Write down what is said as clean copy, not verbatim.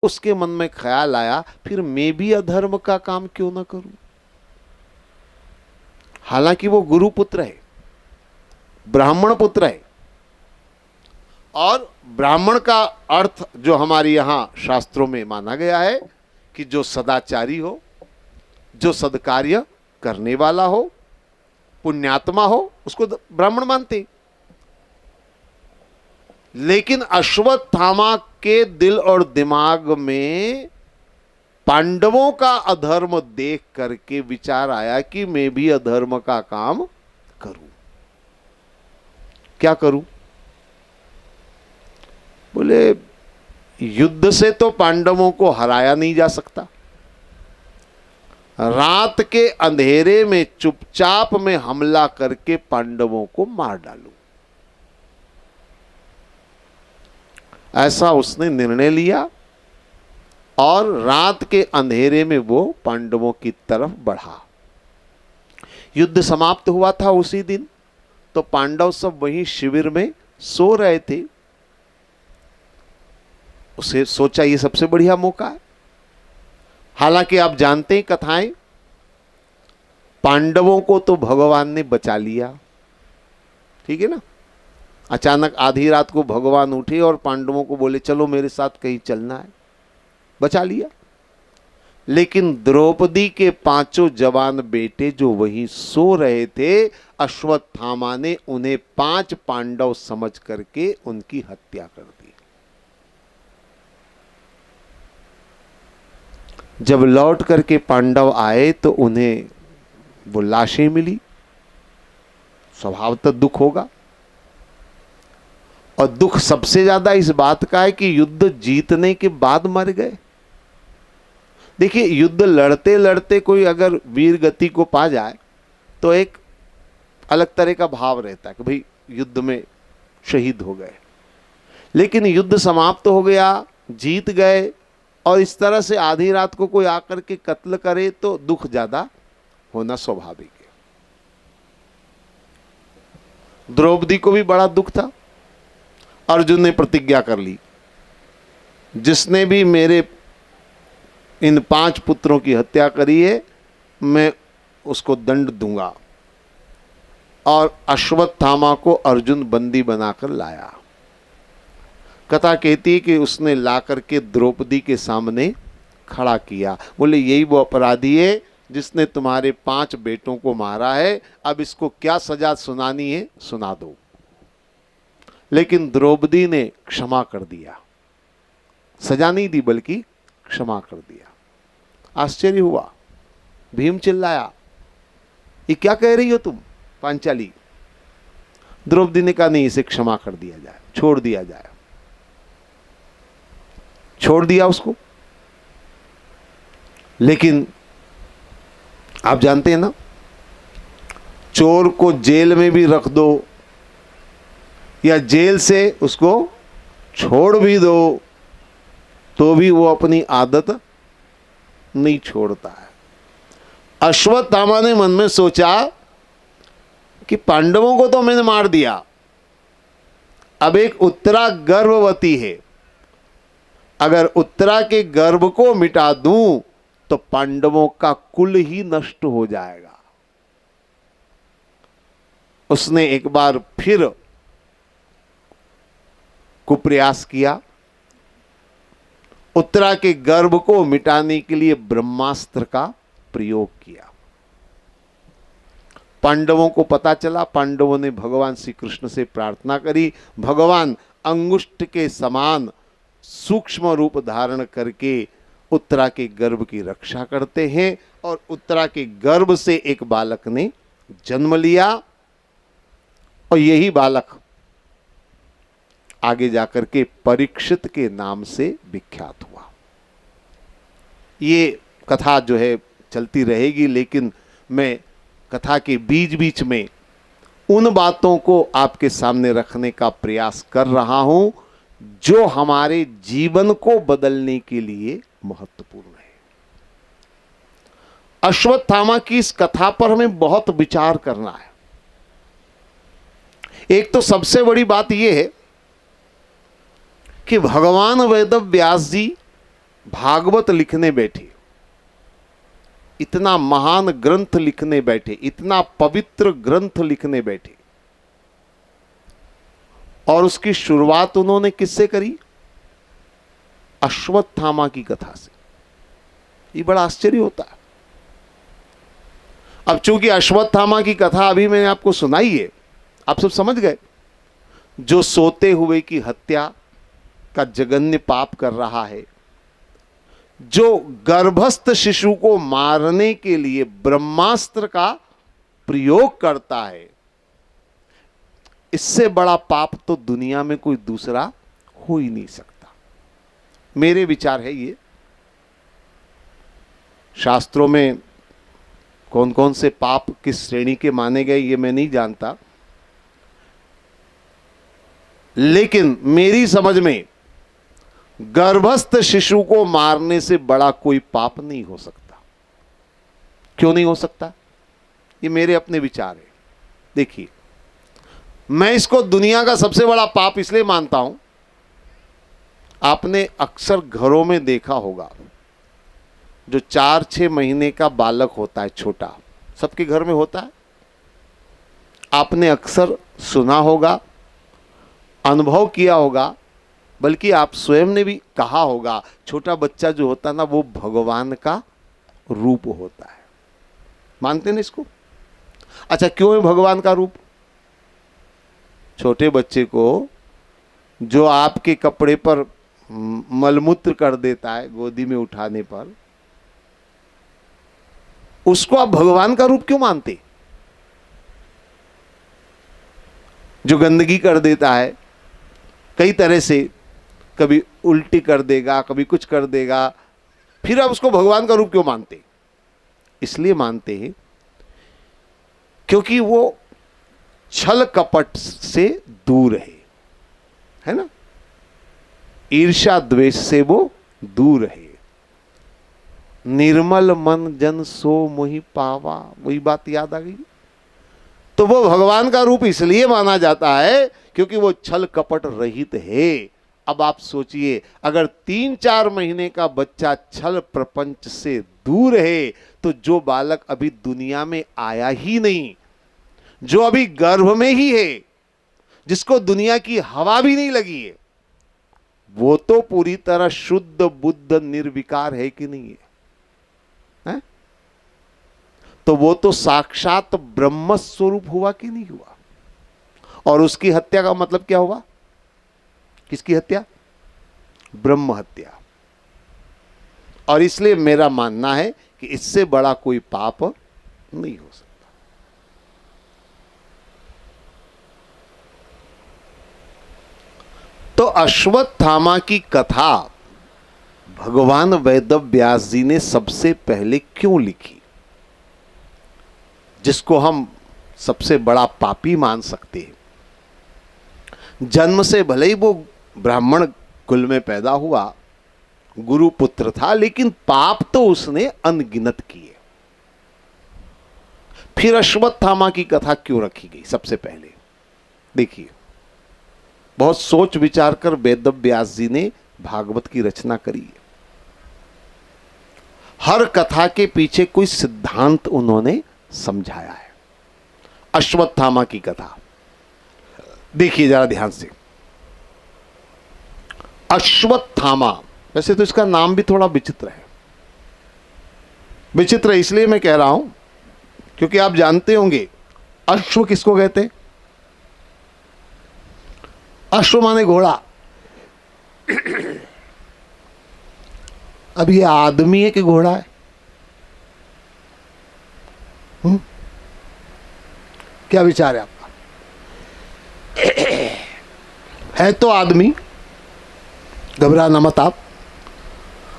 उसके मन में ख्याल आया, फिर मैं भी अधर्म का काम क्यों ना करूं। हालांकि वो गुरु पुत्र है, ब्राह्मण पुत्र है, और ब्राह्मण का अर्थ जो हमारे यहां शास्त्रों में माना गया है कि जो सदाचारी हो, जो सदकार्य करने वाला हो, पुण्यात्मा हो, उसको ब्राह्मण मानते। लेकिन अश्वत्थामा के दिल और दिमाग में पांडवों का अधर्म देख करके विचार आया कि मैं भी अधर्म का काम करूं। क्या करूं? बोले युद्ध से तो पांडवों को हराया नहीं जा सकता, रात के अंधेरे में चुपचाप में हमला करके पांडवों को मार डालूं। ऐसा उसने निर्णय लिया और रात के अंधेरे में वो पांडवों की तरफ बढ़ा। युद्ध समाप्त हुआ था उसी दिन, तो पांडव सब वहीं शिविर में सो रहे थे। उसे सोचा ये सबसे बढ़िया मौका है। हालांकि आप जानते हैं कथाएं, पांडवों को तो भगवान ने बचा लिया, ठीक है ना। अचानक आधी रात को भगवान उठे और पांडवों को बोले चलो मेरे साथ कहीं चलना है, बचा लिया। लेकिन द्रौपदी के 5 जवान बेटे जो वहीं सो रहे थे, अश्वत्थामा ने उन्हें 5 पांडव समझ करके उनकी हत्या कर दी। जब लौट करके पांडव आए तो उन्हें वो लाशें मिली। स्वभावतः दुख होगा, और दुख सबसे ज्यादा इस बात का है कि युद्ध जीतने के बाद मर गए। देखिए, युद्ध लड़ते लड़ते कोई अगर वीर गति को पा जाए तो एक अलग तरह का भाव रहता है कि भाई युद्ध में शहीद हो गए। लेकिन युद्ध समाप्त हो गया, जीत गए, और इस तरह से आधी रात को कोई आकर के कत्ल करे तो दुख ज्यादा होना स्वाभाविक है। द्रौपदी को भी बड़ा दुख था। अर्जुन ने प्रतिज्ञा कर ली, जिसने भी मेरे इन 5 पुत्रों की हत्या करी है मैं उसको दंड दूंगा। और अश्वत्थामा को अर्जुन बंदी बनाकर लाया। कथा कहती है कि उसने ला करके द्रौपदी के सामने खड़ा किया। बोले यही वो अपराधी है जिसने तुम्हारे 5 बेटों को मारा है, अब इसको क्या सजा सुनानी है सुना दो। लेकिन द्रौपदी ने क्षमा कर दिया, सजा नहीं दी बल्कि क्षमा कर दिया। आश्चर्य हुआ, भीम चिल्लाया ये क्या कह रही हो तुम पांचाली। द्रौपदी ने कहा नहीं, इसे क्षमा कर दिया जाए, छोड़ दिया जाए। छोड़ दिया उसको। लेकिन आप जानते हैं ना, चोर को जेल में भी रख दो या जेल से उसको छोड़ भी दो तो भी वो अपनी आदत नहीं छोड़ता है। अश्वत्थामा ने मन में सोचा कि पांडवों को तो मैंने मार दिया, अब एक उत्तरा गर्भवती है, अगर उत्तरा के गर्भ को मिटा दूं तो पांडवों का कुल ही नष्ट हो जाएगा। उसने एक बार फिर कुप्रयास किया। उत्तरा के गर्भ को मिटाने के लिए ब्रह्मास्त्र का प्रयोग किया। पांडवों को पता चला, पांडवों ने भगवान श्री कृष्ण से प्रार्थना करी। भगवान अंगुष्ठ के समान सूक्ष्म रूप धारण करके उत्तरा के गर्भ की रक्षा करते हैं, और उत्तरा के गर्भ से एक बालक ने जन्म लिया, और यही बालक आगे जाकर के परीक्षित के नाम से विख्यात हुआ। ये कथा जो है चलती रहेगी, लेकिन मैं कथा के बीच बीच में उन बातों को आपके सामने रखने का प्रयास कर रहा हूं जो हमारे जीवन को बदलने के लिए महत्वपूर्ण है। अश्वत्थामा की इस कथा पर हमें बहुत विचार करना है। एक तो सबसे बड़ी बात यह है कि भगवान वेद व्यास जी भागवत लिखने बैठे, इतना महान ग्रंथ लिखने बैठे, इतना पवित्र ग्रंथ लिखने बैठे, और उसकी शुरुआत उन्होंने किससे करी? अश्वत्थामा की कथा से। ये बड़ा आश्चर्य होता है। अब चूंकि अश्वत्थामा की कथा अभी मैंने आपको सुनाई है, आप सब समझ गए। जो सोते हुए की हत्या का जघन्य पाप कर रहा है, जो गर्भस्थ शिशु को मारने के लिए ब्रह्मास्त्र का प्रयोग करता है, इससे बड़ा पाप तो दुनिया में कोई दूसरा हो ही नहीं सकता। मेरे विचार है ये। शास्त्रों में कौन कौन से पाप किस श्रेणी के माने गए ये मैं नहीं जानता, लेकिन मेरी समझ में गर्भस्थ शिशु को मारने से बड़ा कोई पाप नहीं हो सकता। क्यों नहीं हो सकता? ये मेरे अपने विचार है। देखिए, मैं इसको दुनिया का सबसे बड़ा पाप इसलिए मानता हूं, आपने अक्सर घरों में देखा होगा, जो 4-6 महीने का बालक होता है, छोटा, सबके घर में होता है। आपने अक्सर सुना होगा, अनुभव किया होगा, बल्कि आप स्वयं ने भी कहा होगा, छोटा बच्चा जो होता है ना, वो भगवान का रूप होता है। मानते हैं ना इसको? अच्छा, क्यों है भगवान का रूप? छोटे बच्चे को जो आपके कपड़े पर मलमूत्र कर देता है गोदी में उठाने पर, उसको आप भगवान का रूप क्यों मानते? जो गंदगी कर देता है कई तरह से, कभी उल्टी कर देगा, कभी कुछ कर देगा, फिर आप उसको भगवान का रूप क्यों मानते? इसलिए मानते हैं क्योंकि वो छल कपट से दूर है ना, ईर्ष्या द्वेष से वो दूर है। निर्मल मन जन सो मोहि पावा, वही बात याद आ गई। तो वो भगवान का रूप इसलिए माना जाता है क्योंकि वो छल कपट रहित है। अब आप सोचिए, अगर 3-4 महीने का बच्चा छल प्रपंच से दूर है, तो जो बालक अभी दुनिया में आया ही नहीं, जो अभी गर्भ में ही है, जिसको दुनिया की हवा भी नहीं लगी है, वो तो पूरी तरह शुद्ध बुद्ध निर्विकार है कि नहीं है? तो वो तो साक्षात ब्रह्म स्वरूप हुआ कि नहीं हुआ? और उसकी हत्या का मतलब क्या हुआ? किसकी हत्या? ब्रह्म हत्या। और इसलिए मेरा मानना है कि इससे बड़ा कोई पाप नहीं हो सकता। तो अश्वत्थामा की कथा भगवान वेदव्यास जी ने सबसे पहले क्यों लिखी, जिसको हम सबसे बड़ा पापी मान सकते हैं? जन्म से भले ही वो ब्राह्मण कुल में पैदा हुआ, गुरु पुत्र था, लेकिन पाप तो उसने अनगिनत किए। फिर अश्वत्थामा की कथा क्यों रखी गई? सबसे पहले देखिए, बहुत सोच विचार कर वेदव्यास जी ने भागवत की रचना करी है। हर कथा के पीछे कोई सिद्धांत उन्होंने समझाया है। अश्वत्थामा की कथा देखिए जरा ध्यान से। अश्वत्थामा, वैसे तो इसका नाम भी थोड़ा विचित्र है। विचित्र इसलिए मैं कह रहा हूं क्योंकि आप जानते होंगे अश्व किसको कहते हैं? अश्व माने घोड़ा। अब ये आदमी है कि घोड़ा है? क्या विचार है आपका? है तो आदमी, घबराना मत आप।